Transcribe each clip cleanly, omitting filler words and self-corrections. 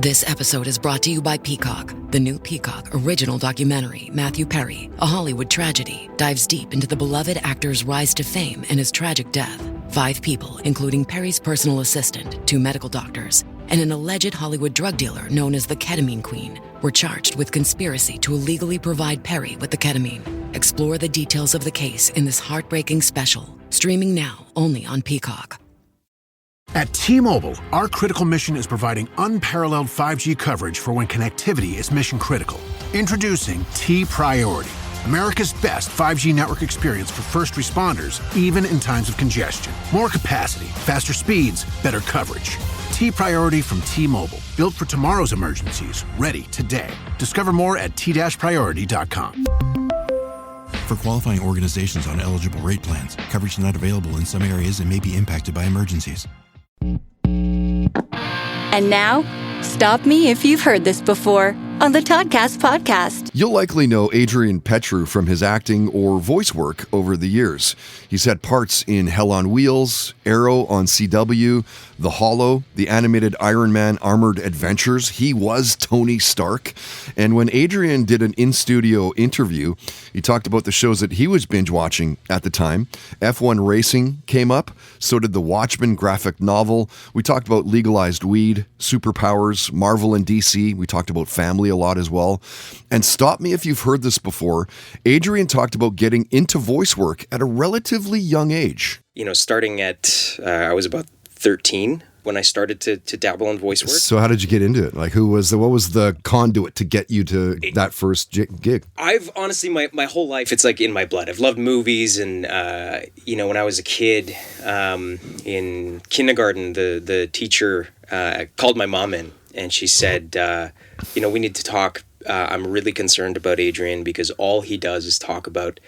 This episode is brought to you by Peacock. The new Peacock original documentary, Matthew Perry, A Hollywood Tragedy, dives deep into the beloved actor's rise to fame and his tragic death. 5 people, including Perry's personal assistant, 2 medical doctors, and an alleged Hollywood drug dealer known as the Ketamine Queen, were charged with conspiracy to illegally provide Perry with the ketamine. Explore the details of the case in this heartbreaking special, streaming now only on Peacock. At T-Mobile, our critical mission is providing unparalleled 5G coverage for when connectivity is mission critical. Introducing T-Priority, America's best 5G network experience for first responders, even in times of congestion. More capacity, faster speeds, better coverage. T-Priority from T-Mobile, built for tomorrow's emergencies, ready today. Discover more at t-priority.com. For qualifying organizations on eligible rate plans, coverage not available in some areas and may be impacted by emergencies. And now, stop me if you've heard this before on the Toddcast podcast. You'll likely know Adrian Petriw from his acting or voice work over the years. He's had parts in Hell on Wheels, Arrow on CW, The Hollow, the animated Iron Man Armored Adventures. He was Tony Stark. And when Adrian did an in-studio interview, he talked about the shows that he was binge-watching at the time. F1 Racing came up, so did the Watchmen graphic novel. We talked about legalized weed, superpowers, Marvel and DC. We talked about family a lot as well. And stop me if you've heard this before, Adrian talked about getting into voice work at a relatively young age. You know, starting at, I was about 13 when I started to dabble in voice work. So how did you get into it? Like, what was the conduit to get you to that first gig? I've honestly, my whole life, it's like in my blood. I've loved movies, and when I was a kid, in kindergarten, the teacher called my mom in, and she said, we need to talk. I'm really concerned about Adrian because all he does is talk about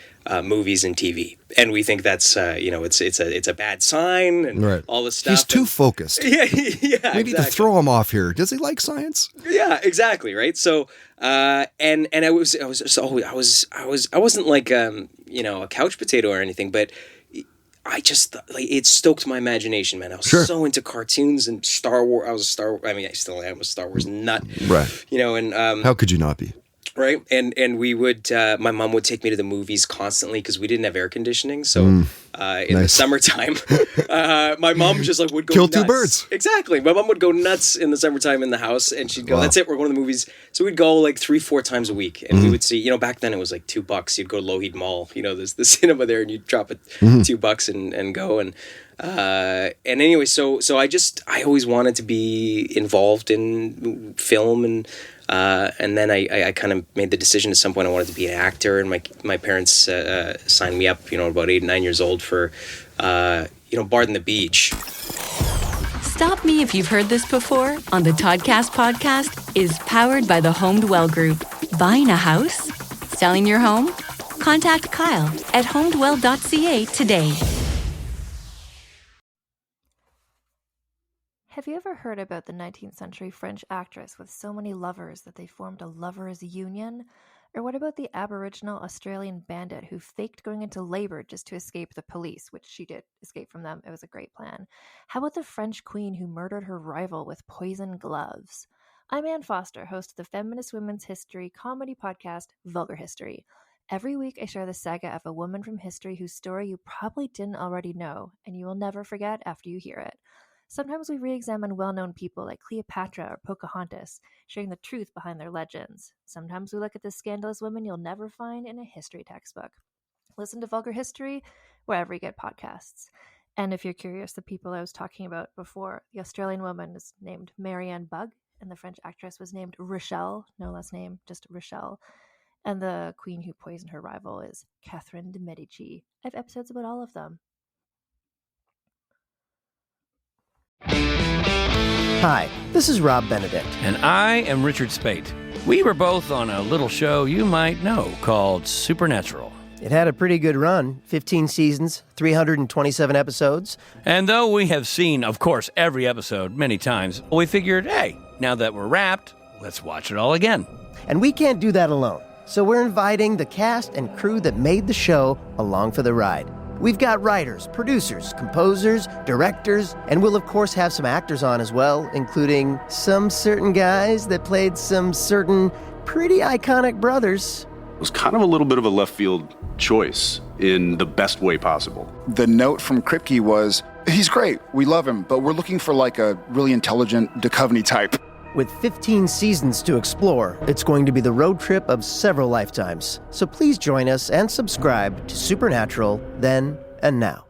movies and TV, and we think that's it's a bad sign and right. All this stuff. He's too focused. Yeah. We need to throw him off here. Does he like science? Yeah, exactly. Right. So, and I wasn't like a couch potato or anything, but I just it stoked my imagination, man. I was so into cartoons and Star Wars. I still am a Star Wars nut. Right. And how could you not be? Right. And we would, my mom would take me to the movies constantly because we didn't have air conditioning. So in the summertime, my mom just would go Kill nuts. 2 birds. Exactly. My mom would go nuts in the summertime in the house, and she'd go, That's it, we're going to the movies. So we'd go like 3-4 times a week, and we would see, back then it was like $2. You'd go to Lougheed Mall, there's the cinema there, and you'd drop it $2 and go. And anyway, so I always wanted to be involved in film, and then I kind of made the decision at some point I wanted to be an actor, and my parents signed me up, about 8 or 9 years old for, Bard and the Beach. Stop Me If You've Heard This Before on the Toddcast podcast is powered by the Home Dwell Group. Buying a house? Selling your home? Contact Kyle at homedwell.ca today. Have you ever heard about the 19th century French actress with so many lovers that they formed a lovers' union? Or what about the Aboriginal Australian bandit who faked going into labor just to escape the police, which she did escape from them. It was a great plan. How about the French queen who murdered her rival with poison gloves? I'm Ann Foster, host of the feminist women's history comedy podcast, Vulgar History. Every week I share the saga of a woman from history whose story you probably didn't already know, and you will never forget after you hear it. Sometimes we re-examine well-known people like Cleopatra or Pocahontas, sharing the truth behind their legends. Sometimes we look at the scandalous women you'll never find in a history textbook. Listen to Vulgar History wherever you get podcasts. And if you're curious, the people I was talking about before, the Australian woman is named Marianne Bugg, and the French actress was named Rochelle, no last name, just Rochelle. And the queen who poisoned her rival is Catherine de Medici. I have episodes about all of them. Hi, this is Rob Benedict. And I am Richard Spate. We were both on a little show you might know called Supernatural. It had a pretty good run, 15 seasons, 327 episodes. And though we have seen, of course, every episode many times, we figured, hey, now that we're wrapped, let's watch it all again. And we can't do that alone. So we're inviting the cast and crew that made the show along for the ride. We've got writers, producers, composers, directors, and we'll of course have some actors on as well, including some certain guys that played some certain pretty iconic brothers. It was kind of a little bit of a left field choice in the best way possible. The note from Kripke was, he's great, we love him, but we're looking for like a really intelligent Duchovny type. With 15 seasons to explore, it's going to be the road trip of several lifetimes. So please join us and subscribe to Supernatural Then and Now.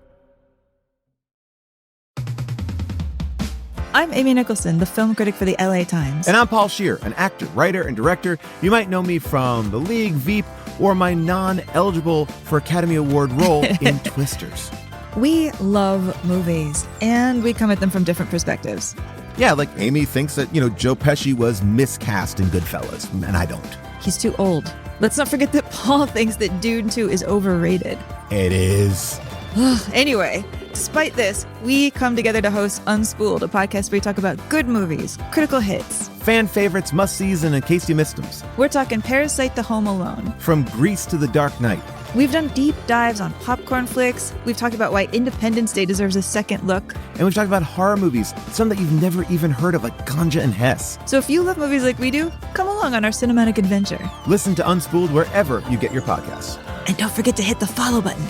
I'm Amy Nicholson, the film critic for the LA Times. And I'm Paul Scheer, an actor, writer, and director. You might know me from The League, Veep, or my non-eligible for Academy Award role in Twisters. We love movies, and we come at them from different perspectives. Yeah, like Amy thinks that, Joe Pesci was miscast in Goodfellas, and I don't. He's too old. Let's not forget that Paul thinks that Dune 2 is overrated. It is. Anyway, despite this, we come together to host Unspooled, a podcast where we talk about good movies, critical hits, fan favorites, must-sees, and in case you missed them. We're talking Parasite to Home Alone. From Grease to The Dark Knight. We've done deep dives on popcorn flicks. We've talked about why Independence Day deserves a second look. And we've talked about horror movies, some that you've never even heard of, like Ganja and Hess. So if you love movies like we do, come along on our cinematic adventure. Listen to Unspooled wherever you get your podcasts. And don't forget to hit the follow button.